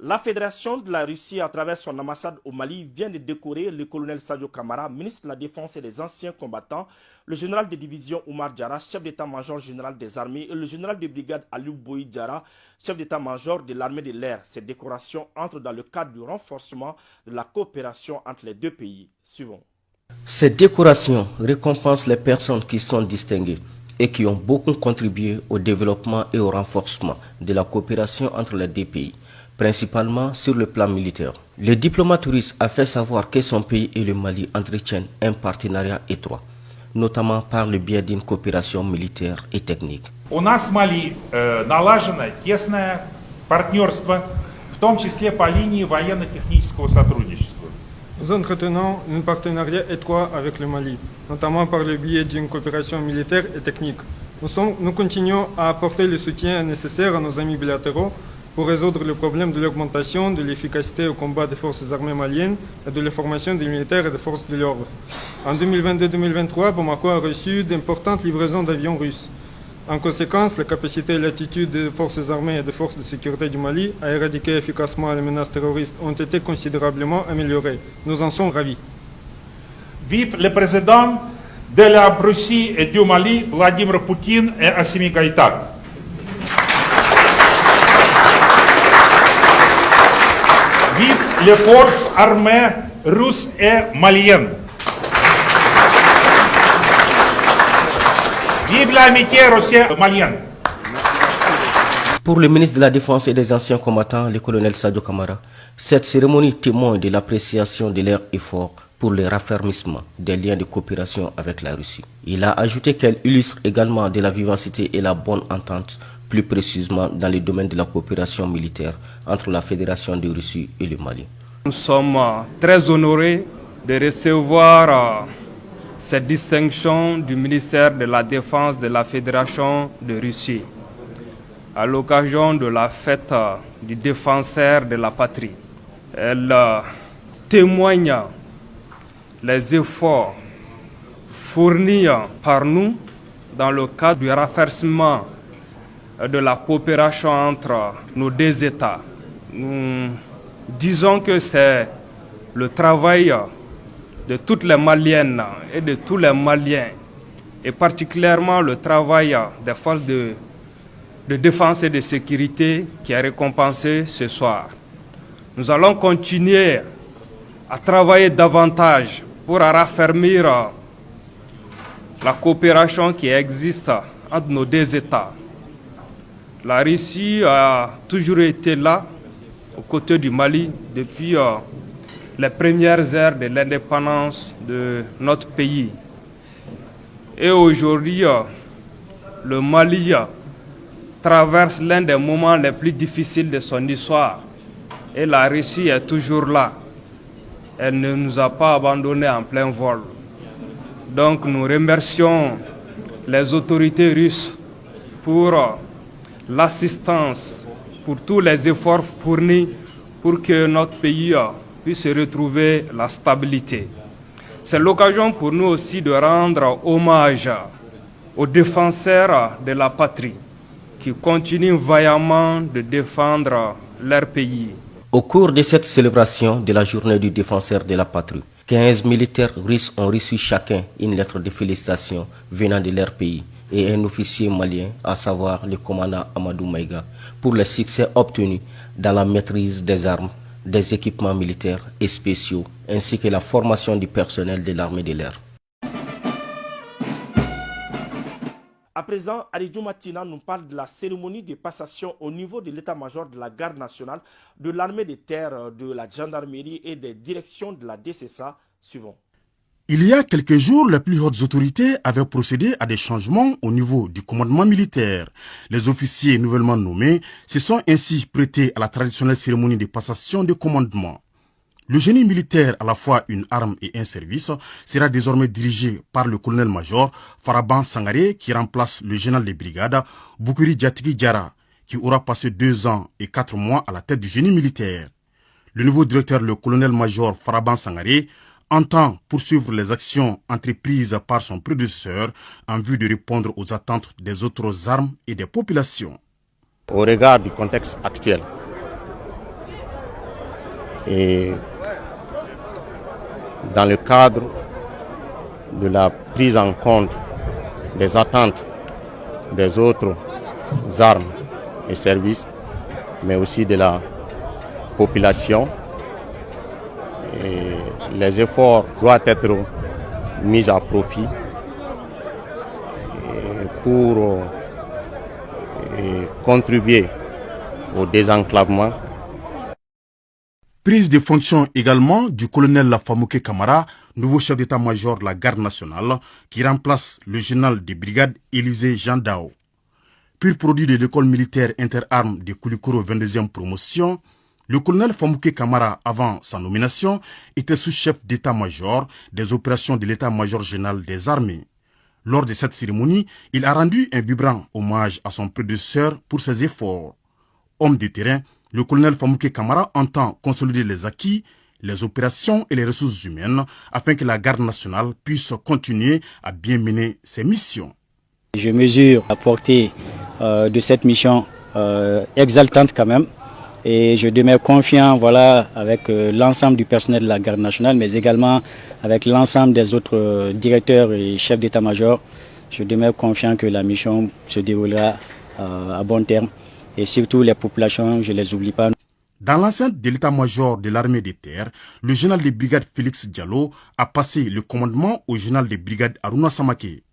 La Fédération de la Russie, à travers son ambassade au Mali, vient de décorer le colonel Sadio Kamara, ministre de la Défense et des anciens combattants, le général de division Oumar Diarra, chef d'état-major général des armées, et le général de brigade Aliou Boï Diarra, chef d'état-major de l'armée de l'air. Ces décorations entrent dans le cadre du renforcement de la coopération entre les deux pays. Suivons. Ces décorations récompensent les personnes qui sont distinguées et qui ont beaucoup contribué au développement et au renforcement de la coopération entre les deux pays, principalement sur le plan militaire. Le diplomate russe a fait savoir que son pays et le Mali entretiennent un partenariat étroit, notamment par le biais d'une coopération militaire et technique. У нас в Мали налажено тесное партнерство, в том числе по линии военно-технического сотрудничества. Nous entretenons un partenariat étroit avec le Mali, notamment par le biais d'une coopération militaire et technique. Nous continuons à apporter le soutien nécessaire à nos amis bilatéraux pour résoudre le problème de l'augmentation de l'efficacité au combat des forces armées maliennes et de la formation des militaires et des forces de l'ordre. En 2022-2023, Bamako a reçu d'importantes livraisons d'avions russes. En conséquence, la capacité et l'attitude des forces armées et des forces de sécurité du Mali à éradiquer efficacement les menaces terroristes ont été considérablement améliorées. Nous en sommes ravis. Vive le président de la Russie et du Mali, Vladimir Poutine et Assimi Goïta. Vive les forces armées russes et maliennes. Vive l'amitié russo-malienne. Pour le ministre de la Défense et des anciens combattants, le colonel Sadio Kamara, cette cérémonie témoigne de l'appréciation de leur effort pour le raffermissement des liens de coopération avec la Russie. Il a ajouté qu'elle illustre également de la vivacité et la bonne entente, plus précisément dans le domaine de la coopération militaire entre la Fédération de Russie et le Mali. Nous sommes très honorés de recevoir cette distinction du ministère de la Défense de la Fédération de Russie à l'occasion de la fête du défenseur de la patrie. Elle témoigne les efforts fournis par nous dans le cadre du raffermissement de la coopération entre nos deux États. Nous disons que c'est le travail de toutes les Maliennes et de tous les Maliens, et particulièrement le travail des forces de défense et de sécurité qui est récompensé ce soir. Nous allons continuer à travailler davantage pour raffermir la coopération qui existe entre nos deux États. La Russie a toujours été là, aux côtés du Mali, depuis les premières heures de l'indépendance de notre pays. Et aujourd'hui, le Mali traverse l'un des moments les plus difficiles de son histoire. Et la Russie est toujours là. Elle ne nous a pas abandonnés en plein vol. Donc nous remercions les autorités russes pour l'assistance, pour tous les efforts fournis pour que notre pays puisse retrouver la stabilité. C'est l'occasion pour nous aussi de rendre hommage aux défenseurs de la patrie qui continuent vaillamment de défendre leur pays. Au cours de cette célébration de la journée du défenseur de la patrie, 15 militaires russes ont reçu chacun une lettre de félicitations venant de leur pays et un officier malien, à savoir le commandant Amadou Maïga, pour les succès obtenus dans la maîtrise des armes, des équipements militaires et spéciaux, ainsi que la formation du personnel de l'armée de l'air. À présent, Aridjo Matina nous parle de la cérémonie de passation au niveau de l'état-major de la garde nationale, de l'armée de terre, de la gendarmerie et des directions de la DCSA. Suivons. Il y a quelques jours, les plus hautes autorités avaient procédé à des changements au niveau du commandement militaire. Les officiers nouvellement nommés se sont ainsi prêtés à la traditionnelle cérémonie de passation de commandement. Le génie militaire, à la fois une arme et un service, sera désormais dirigé par le colonel-major Faraban Sangaré, qui remplace le général de brigade Boukuri Diatigi Diarra, qui aura passé 2 ans et 4 mois à la tête du génie militaire. Le nouveau directeur, le colonel-major Faraban Sangaré, entend poursuivre les actions entreprises par son prédécesseur en vue de répondre aux attentes des autres armes et des populations. Au regard du contexte actuel, Et dans le cadre de la prise en compte des attentes des autres armes et services, mais aussi de la population, et les efforts doivent être mis à profit pour contribuer au désenclavement. Prise de fonction également du colonel Lafamouké Kamara, nouveau chef d'état-major de la garde nationale, qui remplace le général de brigade Élisée Jandao. Pur produit de l'école militaire interarmes de Koulikoro 22e promotion, le colonel Famouké Kamara, avant sa nomination, était sous-chef d'état-major des opérations de l'état-major général des armées. Lors de cette cérémonie, il a rendu un vibrant hommage à son prédécesseur pour ses efforts. Homme de terrain, le colonel Famouké Kamara entend consolider les acquis, les opérations et les ressources humaines afin que la garde nationale puisse continuer à bien mener ses missions. Je mesure la portée de cette mission exaltante quand même, et je demeure confiant avec l'ensemble du personnel de la garde nationale, mais également avec l'ensemble des autres directeurs et chefs d'état-major. Je demeure confiant que la mission se déroulera à bon terme, et surtout les populations, je ne les oublie pas. Dans l'enceinte de l'état-major de l'armée de terre, le général de brigade Félix Diallo a passé le commandement au général de brigade Aruna Samake.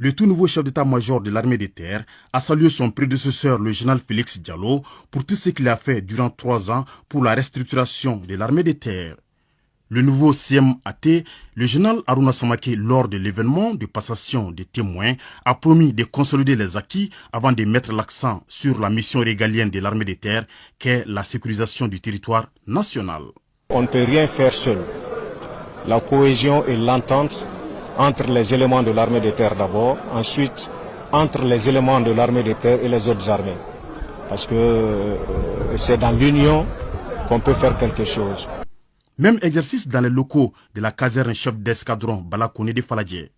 Le tout nouveau chef d'état-major de l'armée de terre a salué son prédécesseur, le général Félix Diallo, pour tout ce qu'il a fait durant 3 ans pour la restructuration de l'armée de terre. Le nouveau CMAT, le général Aruna Samake, lors de l'événement de passation des témoins, a promis de consolider les acquis avant de mettre l'accent sur la mission régalienne de l'armée de terre, qu'est la sécurisation du territoire national. On ne peut rien faire seul. La cohésion et l'entente entre les éléments de l'armée de terre d'abord, ensuite entre les éléments de l'armée de terre et les autres armées. Parce que c'est dans l'union qu'on peut faire quelque chose. Même exercice dans les locaux de la caserne chef d'escadron Balakoné de Faladje.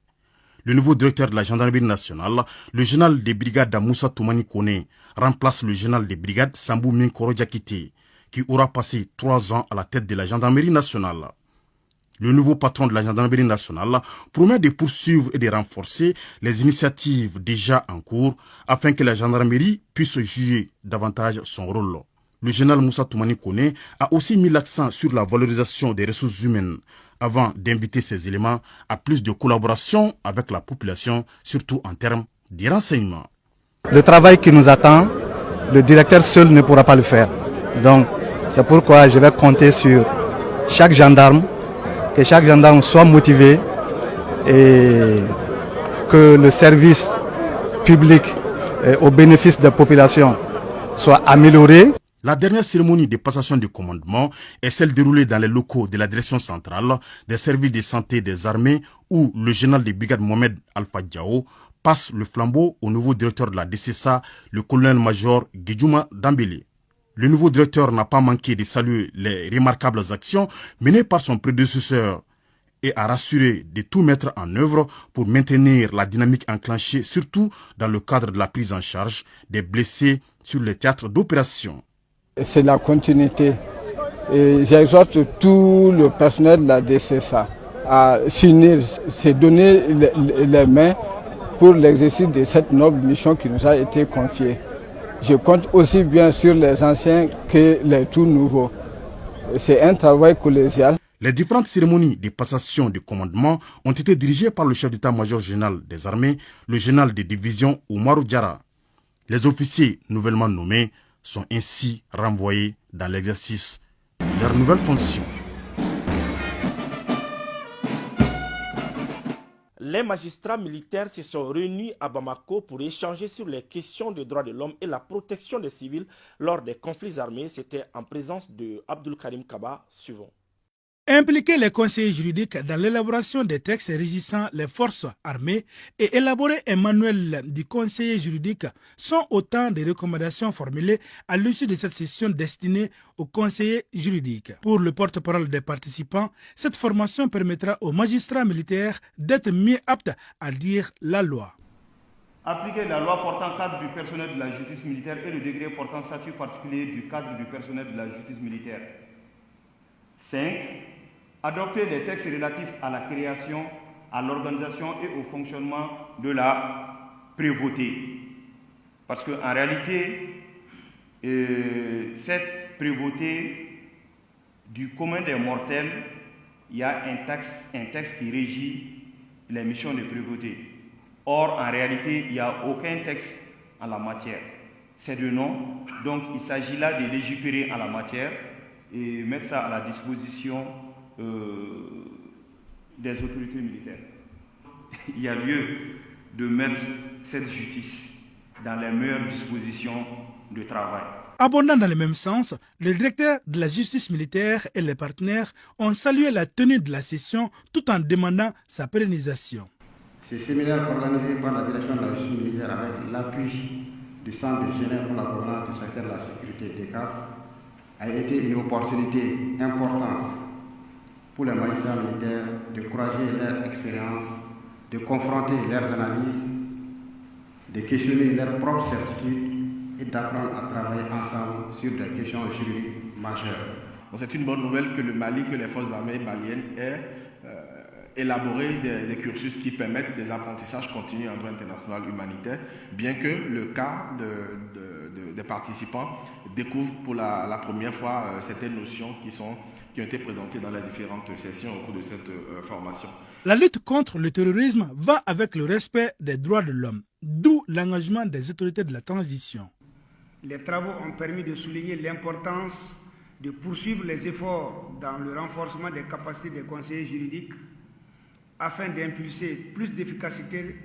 Le nouveau directeur de la gendarmerie nationale, le général de brigade Moussa Toumani Kone, remplace le général de brigade Sambou Minkoro Diakité, qui aura passé 3 ans à la tête de la gendarmerie nationale. Le nouveau patron de la gendarmerie nationale promet de poursuivre et de renforcer les initiatives déjà en cours afin que la gendarmerie puisse jouer davantage son rôle. Le général Moussa Toumani Kone a aussi mis l'accent sur la valorisation des ressources humaines avant d'inviter ces éléments à plus de collaboration avec la population, surtout en termes de renseignement. Le travail qui nous attend, le directeur seul ne pourra pas le faire. Donc, c'est pourquoi je vais compter sur chaque gendarme, que chaque gendarme soit motivé et que le service public au bénéfice des populations soit amélioré. La dernière cérémonie de passation de commandement est celle déroulée dans les locaux de la direction centrale des services de santé des armées où le général de brigade Mohamed Alpha Diao passe le flambeau au nouveau directeur de la DCSA, le colonel-major Guidjouma Dambélé. Le nouveau directeur n'a pas manqué de saluer les remarquables actions menées par son prédécesseur et a rassuré de tout mettre en œuvre pour maintenir la dynamique enclenchée, surtout dans le cadre de la prise en charge des blessés sur les théâtres d'opération. C'est la continuité. Et j'exhorte tout le personnel de la DCSA à s'unir, se donner les mains pour l'exercice de cette noble mission qui nous a été confiée. Je compte aussi bien sur les anciens que les tout nouveaux. C'est un travail collégial. Les différentes cérémonies de passation de commandement ont été dirigées par le chef d'état-major général des armées, le général de division Oumarou Diarra. Les officiers nouvellement nommés sont ainsi renvoyés dans l'exercice de leurs nouvelles fonctions. Les magistrats militaires se sont réunis à Bamako pour échanger sur les questions des droits de l'homme et la protection des civils lors des conflits armés. C'était en présence de Abdul Karim Kaba. Suivant. Impliquer les conseillers juridiques dans l'élaboration des textes régissant les forces armées et élaborer un manuel du conseiller juridique sont autant de recommandations formulées à l'issue de cette session destinée aux conseillers juridiques. Pour le porte-parole des participants, cette formation permettra aux magistrats militaires d'être mieux aptes à dire la loi. Appliquer la loi portant cadre du personnel de la justice militaire et le décret portant statut particulier du cadre du personnel de la justice militaire. 5. Adopter des textes relatifs à la création, à l'organisation et au fonctionnement de la prévôté. Parce qu'en réalité, cette prévôté du commun des mortels, il y a un texte qui régit les missions de prévôté. Or, en réalité, il n'y a aucun texte en la matière. C'est de nom. Donc, il s'agit là de légiférer en la matière et mettre ça à la disposition des autorités militaires. Il y a lieu de mettre cette justice dans les meilleures dispositions de travail. Abondant dans le même sens, le directeur de la justice militaire et les partenaires ont salué la tenue de la session tout en demandant sa pérennisation. Ce séminaire organisé par la direction de la justice militaire avec l'appui du Centre de Genève pour la gouvernance du secteur de la sécurité DECAF a été une opportunité importante pour les magistrats militaires de croiser leur expérience, de confronter leurs analyses, de questionner leurs propres certitudes et d'apprendre à travailler ensemble sur des questions juridiques majeures. C'est une bonne nouvelle que le Mali, que les forces armées maliennes aient élaboré des cursus qui permettent des apprentissages continus en droit international humanitaire, bien que le cas des participants découvre pour la première fois certaines notions qui ont été présentées dans les différentes sessions au cours de cette formation. La lutte contre le terrorisme va avec le respect des droits de l'homme, d'où l'engagement des autorités de la transition. Les travaux ont permis de souligner l'importance de poursuivre les efforts dans le renforcement des capacités des conseillers juridiques afin d'impulser plus d'efficacité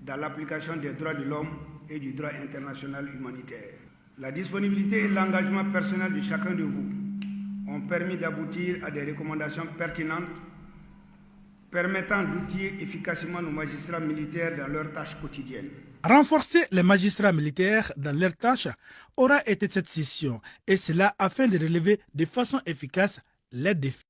dans l'application des droits de l'homme et du droit international humanitaire. La disponibilité et l'engagement personnel de chacun de vous ont permis d'aboutir à des recommandations pertinentes permettant d'outiller efficacement nos magistrats militaires dans leurs tâches quotidiennes. Renforcer les magistrats militaires dans leurs tâches aura été cette session, et cela afin de relever de façon efficace les défis.